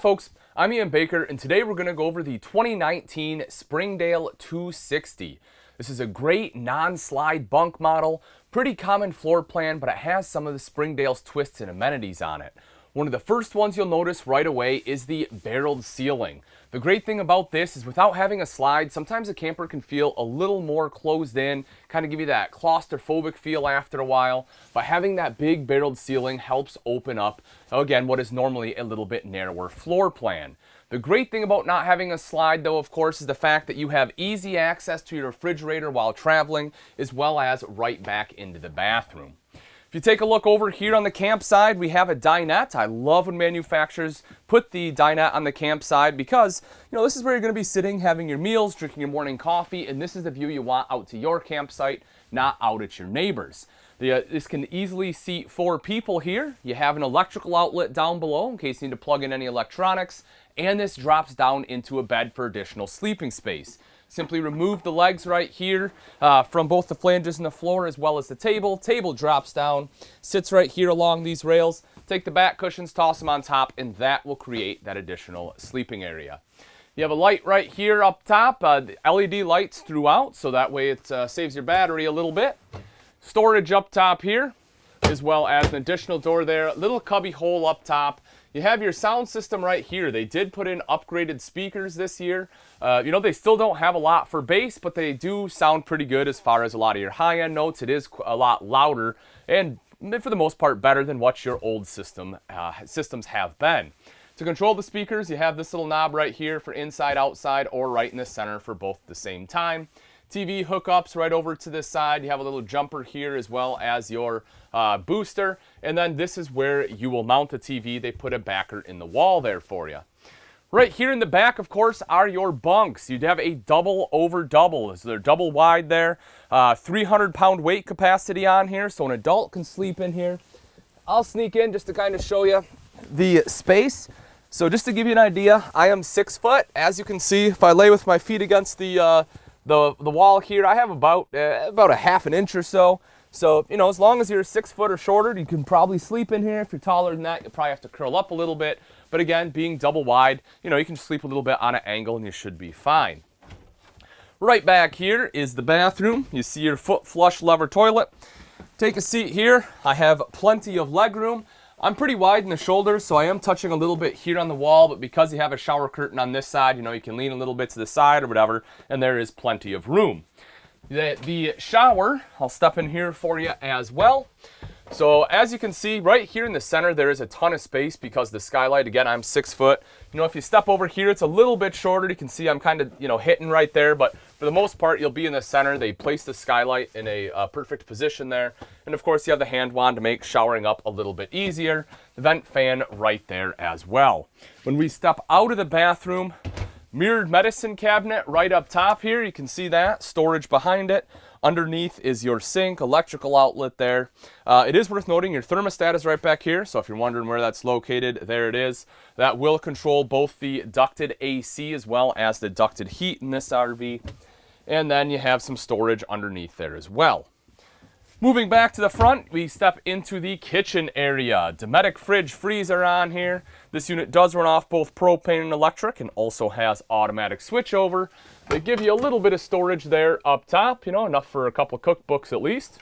folks, I'm Ian Baker, and today we're going to go over the 2019 Springdale 260. This is a great non-slide bunk model, pretty common floor plan, but it has some of the Springdale's twists and amenities on it. One of the first ones you'll notice right away is the barreled ceiling. The great thing about this is without having a slide, sometimes a camper can feel a little more closed in, kind of give you that claustrophobic feel after a while. But having that big barreled ceiling helps open up, again, what is normally a little bit narrower floor plan. The great thing about not having a slide, though, of course, is the fact that you have easy access to your refrigerator while traveling, as well as right back into the bathroom. If you take a look over here on the camp side, we have a dinette. I love when manufacturers put the dinette on the camp side because, this is where you're going to be sitting, having your meals, drinking your morning coffee, and this is the view you want out to your campsite, not out at your neighbor's. This can easily seat 4 people here. You have an electrical outlet down below in case you need to plug in any electronics, and this drops down into a bed for additional sleeping space. Simply remove the legs right here from both the flanges and the floor as well as the table. Table drops down, sits right here along these rails. Take the back cushions, toss them on top, and that will create that additional sleeping area. You have a light right here up top, the LED lights throughout, so that way it saves your battery a little bit. Storage up top here, as well as an additional door there, little cubby hole up top. You have your sound system right here. They did put in upgraded speakers this year. They still don't have a lot for bass, but they do sound pretty good as far as a lot of your high-end notes. It is a lot louder and for the most part better than what your old systems have been. To control the speakers, you have this little knob right here for inside, outside, or right in the center for both at the same time. TV hookups right over to this side. You have a little jumper here as well as your booster. And then this is where you will mount the TV. They put a backer in the wall there for you. Right here in the back, of course, are your bunks. You'd have a double over double. So they're double wide there. 300-pound weight capacity on here, so an adult can sleep in here. I'll sneak in just to kind of show you the space. So just to give you an idea, I am 6 foot. As you can see, if I lay with my feet against the wall here, I have about a half an inch or so. So, as long as you're 6 foot or shorter, you can probably sleep in here. If you're taller than that, you'll probably have to curl up a little bit. But again, being double wide, you can sleep a little bit on an angle and you should be fine. Right back here is the bathroom. You see your foot flush lever toilet. Take a seat here. I have plenty of leg room. I'm pretty wide in the shoulders, so I am touching a little bit here on the wall, but because you have a shower curtain on this side, you can lean a little bit to the side or whatever, and there is plenty of room. The shower, I'll step in here for you as well. So as you can see, right here in the center, there is a ton of space because the Skylight, again, I'm 6 foot. If you step over here, it's a little bit shorter. You can see I'm kind of, hitting right there, but for the most part, you'll be in the center. They place the Skylight in a perfect position there. And of course, you have the hand wand to make showering up a little bit easier. The vent fan right there as well. When we step out of the bathroom, mirrored medicine cabinet right up top here. You can see that. Storage behind it. Underneath is your sink, electrical outlet there. It is worth noting your thermostat is right back here. So if you're wondering where that's located, there it is. That will control both the ducted AC as well as the ducted heat in this RV. And then you have some storage underneath there as well. Moving back to the front, we step into the kitchen area. Dometic fridge freezer on here. This unit does run off both propane and electric and also has automatic switchover. They give you a little bit of storage there up top, enough for a couple cookbooks at least.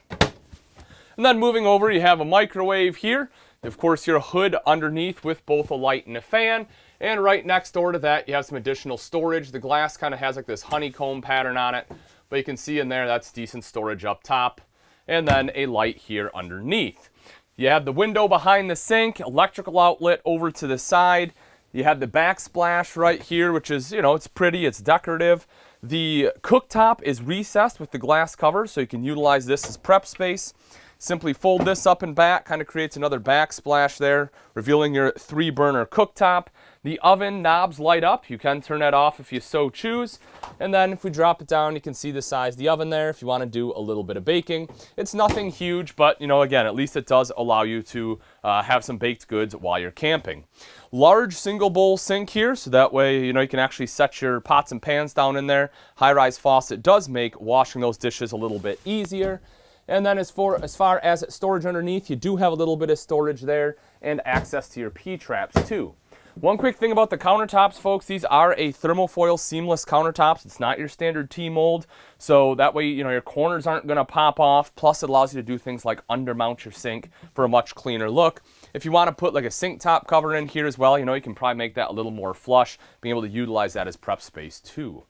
And then moving over, you have a microwave here. Of course, your hood underneath with both a light and a fan. And right next door to that, you have some additional storage. The glass kind of has like this honeycomb pattern on it. But you can see in there, that's decent storage up top. And then a light here underneath. You have the window behind the sink, electrical outlet over to the side. You have the backsplash right here, which is, it's pretty, it's decorative. The cooktop is recessed with the glass cover, so you can utilize this as prep space. Simply fold this up and back, kind of creates another backsplash there, revealing your 3-burner cooktop. The oven knobs light up. You can turn that off if you so choose. And then if we drop it down, you can see the size of the oven there if you want to do a little bit of baking. It's nothing huge, but, again, at least it does allow you to have some baked goods while you're camping. Large single bowl sink here, so that way, you can actually set your pots and pans down in there. High-rise faucet does make washing those dishes a little bit easier. And then as far as storage underneath, you do have a little bit of storage there and access to your P-traps too. One quick thing about the countertops, folks, these are a thermofoil seamless countertops. It's not your standard T-mold, so that way, you know, your corners aren't going to pop off. Plus, it allows you to do things like undermount your sink for a much cleaner look. If you want to put like a sink top cover in here as well, you know, you can probably make that a little more flush, being able to utilize that as prep space too.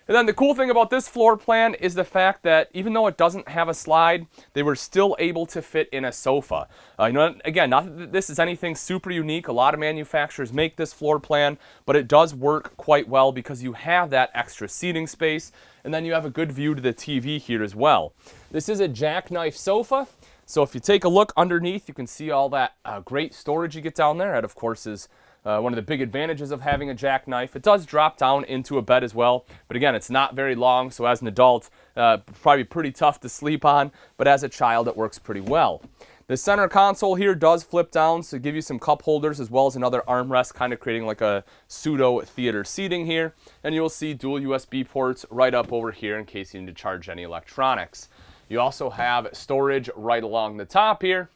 And then the cool thing about this floor plan is the fact that even though it doesn't have a slide, they were still able to fit in a sofa. You know, again, not that this is anything super unique. A lot of manufacturers make this floor plan, but it does work quite well because you have that extra seating space, and then you have a good view to the TV here as well. This is a jackknife sofa, so if you take a look underneath, you can see all that great storage you get down there. That, of course, is one of the big advantages of having a jackknife. It does drop down into a bed as well, but again, it's not very long, so as an adult, probably pretty tough to sleep on, but as a child, it works pretty well. The center console here does flip down, so give you some cup holders as well as another armrest, kind of creating like a pseudo theater seating here. And you'll see dual USB ports right up over here in case you need to charge any electronics. You also have storage right along the top here.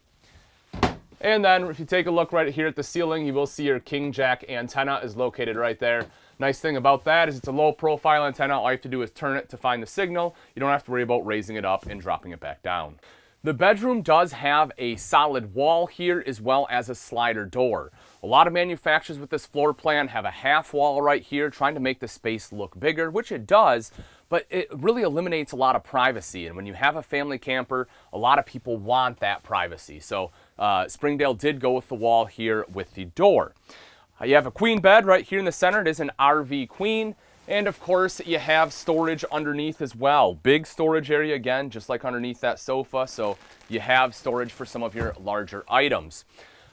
And then if you take a look right here at the ceiling, you will see your king jack antenna is located right there. Nice thing about that is it's a low profile antenna. All you have to do is turn it to find the signal. You don't have to worry about raising it up and dropping it back down. The bedroom does have a solid wall here as well as a slider door. A lot of manufacturers with this floor plan have a half wall right here trying to make the space look bigger, which it does, but it really eliminates a lot of privacy. And when you have a family camper, a lot of people want that privacy. So Springdale did go with the wall here with the door. You have a queen bed right here in the center. It is an RV queen. And of course, you have storage underneath as well. Big storage area again, just like underneath that sofa. So you have storage for some of your larger items.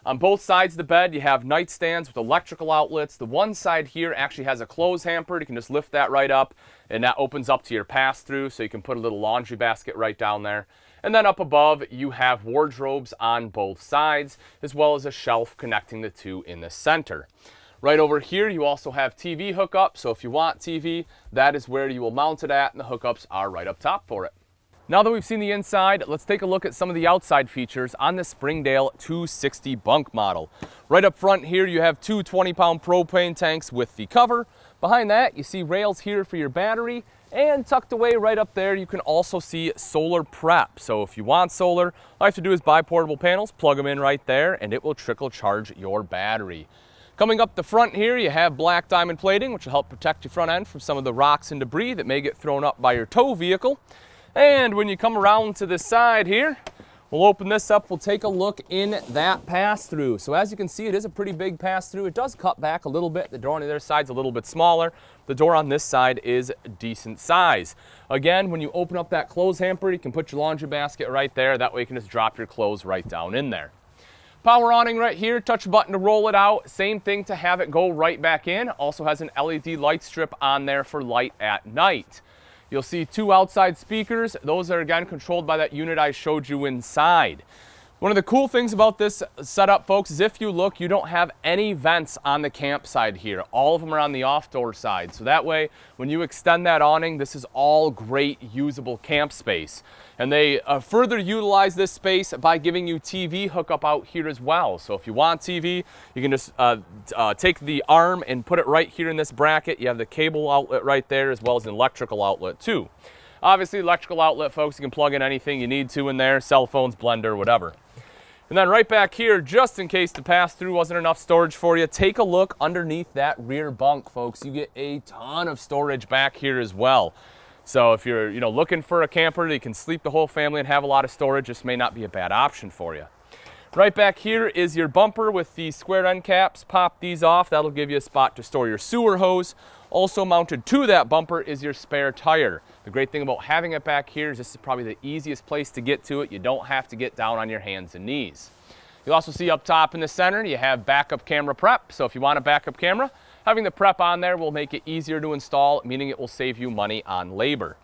On both sides of the bed, you have nightstands with electrical outlets. The one side here actually has a clothes hamper. You can just lift that right up, and that opens up to your pass-through, so you can put a little laundry basket right down there. And then up above, you have wardrobes on both sides, as well as a shelf connecting the two in the center. Right over here, you also have TV hookup, so if you want TV, that is where you will mount it at, and the hookups are right up top for it. Now that we've seen the inside, let's take a look at some of the outside features on the Springdale 260 bunk model. Right up front here, you have two 20-pound propane tanks with the cover. Behind that, you see rails here for your battery, and tucked away right up there, you can also see solar prep. So if you want solar, all you have to do is buy portable panels, plug them in right there, and it will trickle charge your battery. Coming up the front here, you have black diamond plating, which will help protect your front end from some of the rocks and debris that may get thrown up by your tow vehicle. And when you come around to this side here, we'll open this up, we'll take a look in that pass-through. So as you can see, it is a pretty big pass-through. It does cut back a little bit. The door on the other side is a little bit smaller. The door on this side is decent size. Again, when you open up that clothes hamper, you can put your laundry basket right there. That way you can just drop your clothes right down in there. Power awning right here, touch a button to roll it out. Same thing to have it go right back in. Also has an LED light strip on there for light at night. You'll see two outside speakers. Those are again controlled by that unit I showed you inside. One of the cool things about this setup, folks, is if you look, you don't have any vents on the campside here. All of them are on the off-door side. So that way, when you extend that awning, this is all great usable camp space. And they further utilize this space by giving you TV hookup out here as well. So if you want TV, you can just take the arm and put it right here in this bracket. You have the cable outlet right there, as well as an electrical outlet too. Obviously, electrical outlet, folks, you can plug in anything you need to in there, cell phones, blender, whatever. And then right back here, just in case the pass-through wasn't enough storage for you, take a look underneath that rear bunk, folks. You get a ton of storage back here as well. So if you're looking for a camper that you can sleep the whole family and have a lot of storage, this may not be a bad option for you. Right back here is your bumper with the square end caps. Pop these off. That'll give you a spot to store your sewer hose. Also mounted to that bumper is your spare tire. The great thing about having it back here is this is probably the easiest place to get to it. You don't have to get down on your hands and knees. You'll also see up top in the center, you have backup camera prep. So if you want a backup camera, having the prep on there will make it easier to install, meaning it will save you money on labor.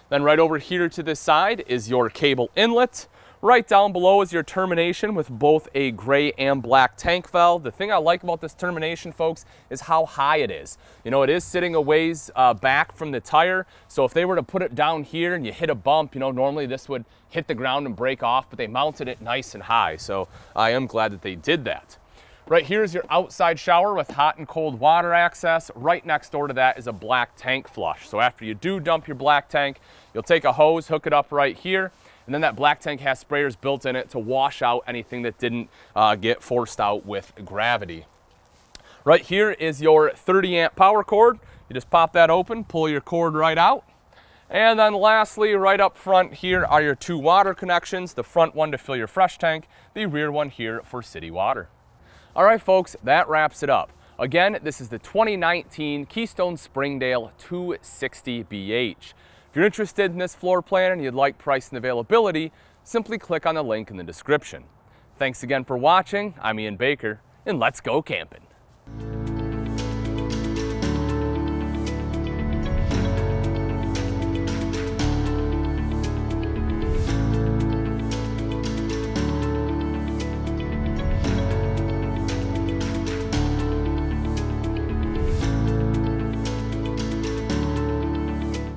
Then right over here to this side is your cable inlet. Right down below is your termination with both a gray and black tank valve. The thing I like about this termination, folks, is how high it is. It is sitting a ways back from the tire, so if they were to put it down here and you hit a bump, normally this would hit the ground and break off, but they mounted it nice and high, so I am glad that they did that. Right here is your outside shower with hot and cold water access. Right next door to that is a black tank flush. So after you do dump your black tank, you'll take a hose, hook it up right here, and then that black tank has sprayers built in it to wash out anything that didn't get forced out with gravity. Right here is your 30 amp power cord. You just pop that open, pull your cord right out. And then lastly, right up front here are your 2 water connections, the front one to fill your fresh tank, the rear one here for city water. All right, folks, that wraps it up. Again, this is the 2019 Keystone Springdale 260BH. If you're interested in this floor plan and you'd like price and availability, simply click on the link in the description. Thanks again for watching. I'm Ian Baker, and let's go camping.